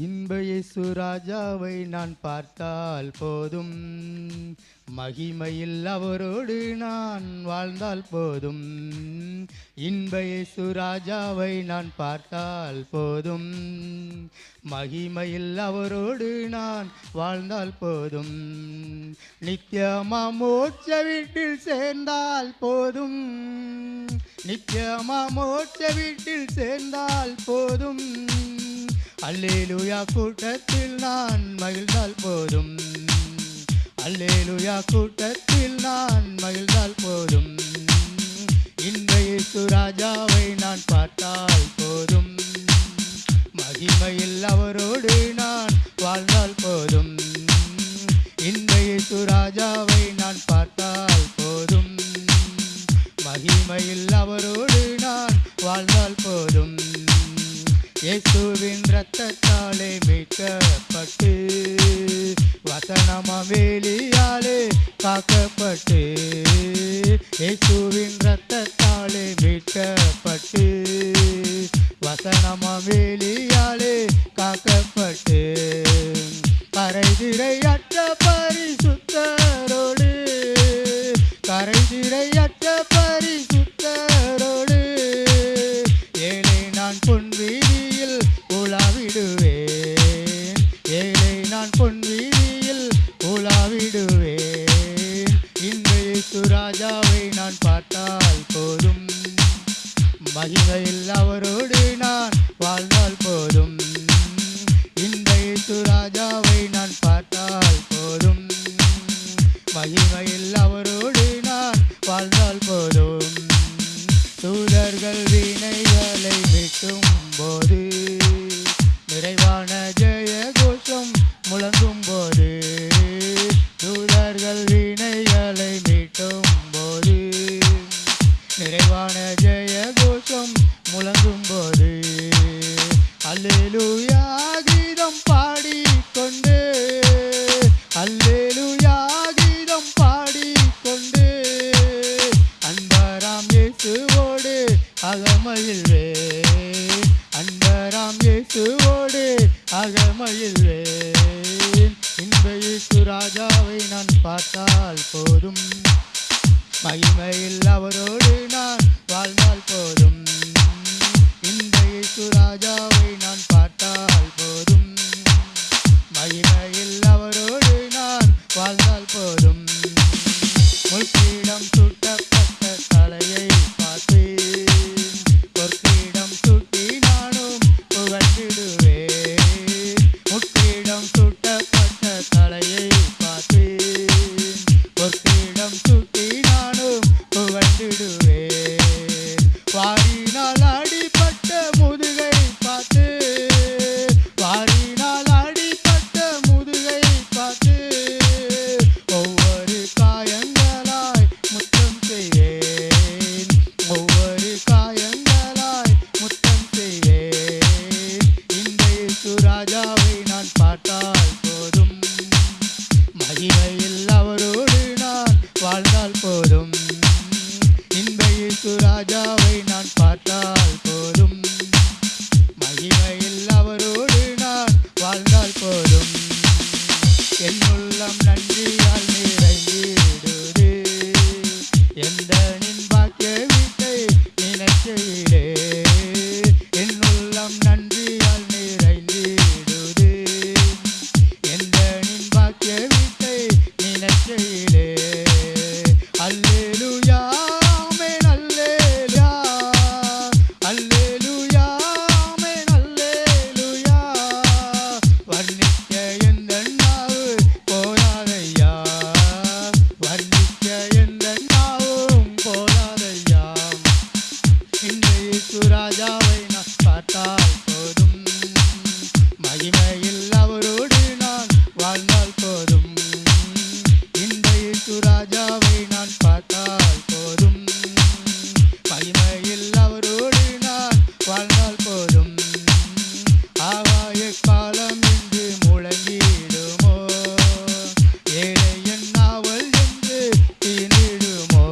இன்ப இயேசு ராஜாவை நான் பார்த்தால் போதும், மகிமையில் அவரோடு நான் வாழ்ந்தால் போதும். இன்ப இயேசு ராஜாவை நான் பார்த்தால் போதும், மகிமையில் அவரோடு நான் வாழ்ந்தால் போதும். நித்தியமா மோட்ச வீட்டில் சேர்ந்தால் போதும், நித்தியமா மோட்ச வீட்டில் சேர்ந்தால் போதும். அல்லேலூயா கூட்டத்தில் நான் மகிழ்ந்தால் போதும், அல்லேலூயா கூட்டத்தில் நான் மகிழ்ந்தால் போதும். இன்ப இயேசு ராஜாவை நான் பார்த்தால் போதும், மகிமையில் அவரோடு நான் வாழ்ந்தால் போதும். இன்ப இயேசு ராஜாவை நான் பார்த்தால் போதும், மகிமையில் அவரோடு நான் வாழ்ந்தால் போதும். இயேசுவின் இரத்தத்தாலே மீட்கப்பட்டு, வசனமாம் வேலியாலே காக்கப்பட்டு, இயேசுவின் இரத்தத்தாலே மீட்கப்பட்டு, வசனமாம் வேலியாலே காக்கப்பட்டு, கரைதிரையற்ற பரிசுத்தரோடு, கரைதிரையற்ற பரிசுத்தரோடு, ஏழை நான் பொன் வீதியில் உலாவிடுவேன், ஏழை நான் பொன் வீதியில் உலாவிடுவேன். இன்ப இயேசு ராஜாவை நான் பார்த்தால் போதும், மகிமையில் அவரோடு நான் வாழ்ந்தால் போதும். இன்ப இயேசு ராஜாவை நான் பார்த்தால் போதும், மகிமையில் அவரோடு நான் வாழ்ந்தால் போதும். தூதர்கள் வீணைகளை மீட்டும் போது, நிறைவான ஜெய கோஷம் முழங்கும் போது, தூதர்கள் வீணைகளை மீட்டும் போது, நிறைவான ஜெய கோஷம் முழங்கும் போது, அல்லேலூயா கீதம் பாடிக்கொண்டு, அல்லேலூயா கீதம் பாடிக்கொண்டு, அன்பராம் இயேசுவோடு அகமகிழ்வேன், அன்பராம் இயேசுவோடு அகமகிழ்வேன். இன்ப இயேசு ராஜாவை நான் பார்த்தால் போதும், மகிமையில் அவரோடு நான் வாழ்ந்தால் போதும். இன்ப இயேசு ராஜாவை நான் பார்த்தால் போதும், மகிமையில் அவரோடு நான் வாழ்ந்தால் போதும். முள்கிடம் சுட்டப்பட்ட தலையை பார்த்தேன், பொற்கிடம் சுட்டி நானும் புகழ்ந்திடுவேன். முட்கிடம் சுட்டப்பட்ட தலையை பார்த்தேன், பொற்கிடம் சுட்டி நானும் புகழ்ந்திடுவேன். வாரினால் அடிப்பட்ட முதுகை பார்த்து, வாரினால் அடிப்பட்ட முதுகை பார்த்து, ஒவ்வொரு காயங்களாய் முத்தம் செய்வேன், ஒவ்வொரு காயங்களாய் முத்தம் செய்வேன். இந்த இயேசு ராஜாவை நான் பார்த்தால் போதும், மகிமையில் அவரோடு நான் வாழ்ந்தால் போதும். இன்ப இயேசு ராஜாவை நான் பார்த்தால் போதும், மகிமையில் அவரோடு நான் வாழ்ந்தால் போதும். என் உள்ளம் நன்றியால் நிறைந்திடுது, எந்த நின் பாக்கிய வீட்டை நினைக்கையிலே, என் உள்ளம் நன்றியால் நிறைந்திடுது, எந்த நின் பாக்கிய வீட்டை நினைக்கையிலே. அல்லேலூயா ஆமென் அல்லேலூயா, அல்லேலூயா ஆமென் அல்லேலூயா. வர்ணிக்க எந்தன் நாவு போதாதையா, வர்ணிக்க எந்தன் நாவும் போதாதையா. இந்த இயேசு ராஜாவை நான் பார்த்தால் போதும், மகிமையில் அவரோடு நான் வாழ்ந்தால் போதும். இந்த இயேசு ராஜாவை நான் பார்த்தால் போதும், மகிமையில் அவரோடு நான் வாழ்ந்தால் போதும். ஆகாய காலம் என்று முழங்கிடுமோ, ஏழை என் நாவல் என்று தீர்ந்திடுமோ,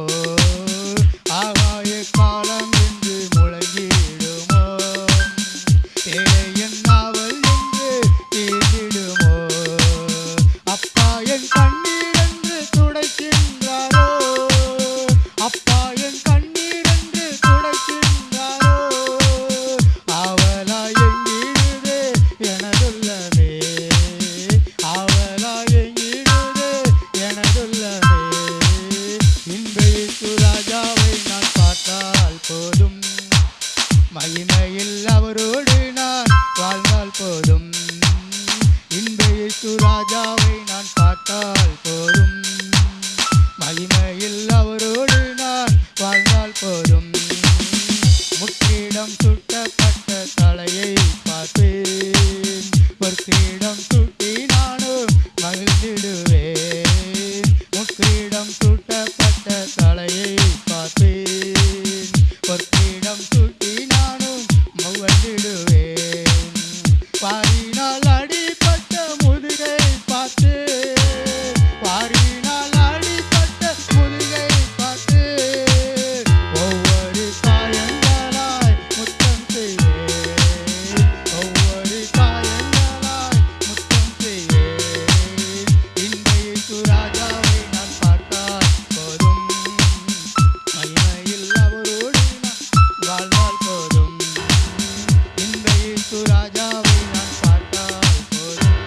ஆகாய காலம் என்று முழங்கிடுமோ, ஏழை என் நாவல் என்று பார்ப்பேன். பொற்கிரீடம் சூட்டி நானும் மகிழ்ந்திடுவேன். முக்கிரீடம் சூட்டப்பட்ட தலையை பார்ப்பேன். பொற்கிரீடம் சூட்டி நானும் மகிழ்ந்திடுவேன். வாரினால் அடிபட்ட முதுகை பார்த்து, வாரினால் அடிபட்ட முதுகை பார்த்து, ஒவ்வொரு காயங்களாய் முத்தம் செய்வேன். ஒவ்வொரு காயங்களாய் முத்தம் செய்வேன். இந்த இயேசு ராஜாவை நான் பார்த்தால் போதும், மகிமையில் அவரோடு நான் வாழ்ந்தால் போதும். இந்த இயேசு ராஜாவை நான் பார்த்தால் போதும்,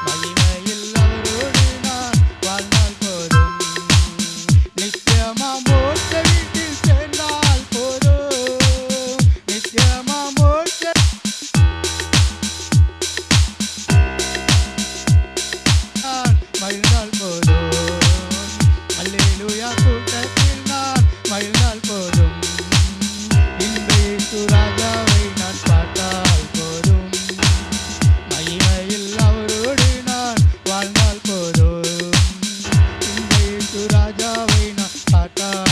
மகிமையில் அவரோடு நான் வாழ்ந்தால் போதும். நித்தியமா மோட்ச வீட்டில் சேர்ந்தால் போதும், நித்தியமா மோட்ச நான் மகிழ்ந்தால் போதும். அல்லேலூயா கூட்டத்தில் நான் மகிழ்ந்தால் போதும். இந்த இயேசு ராஜாவை நான் பார்த்தால் போதும், மகிமையில் அவரோடு நான் வாழ்ந்தால் போதும். இந்த இயேசு ராஜாவை நான் பார்த்தால்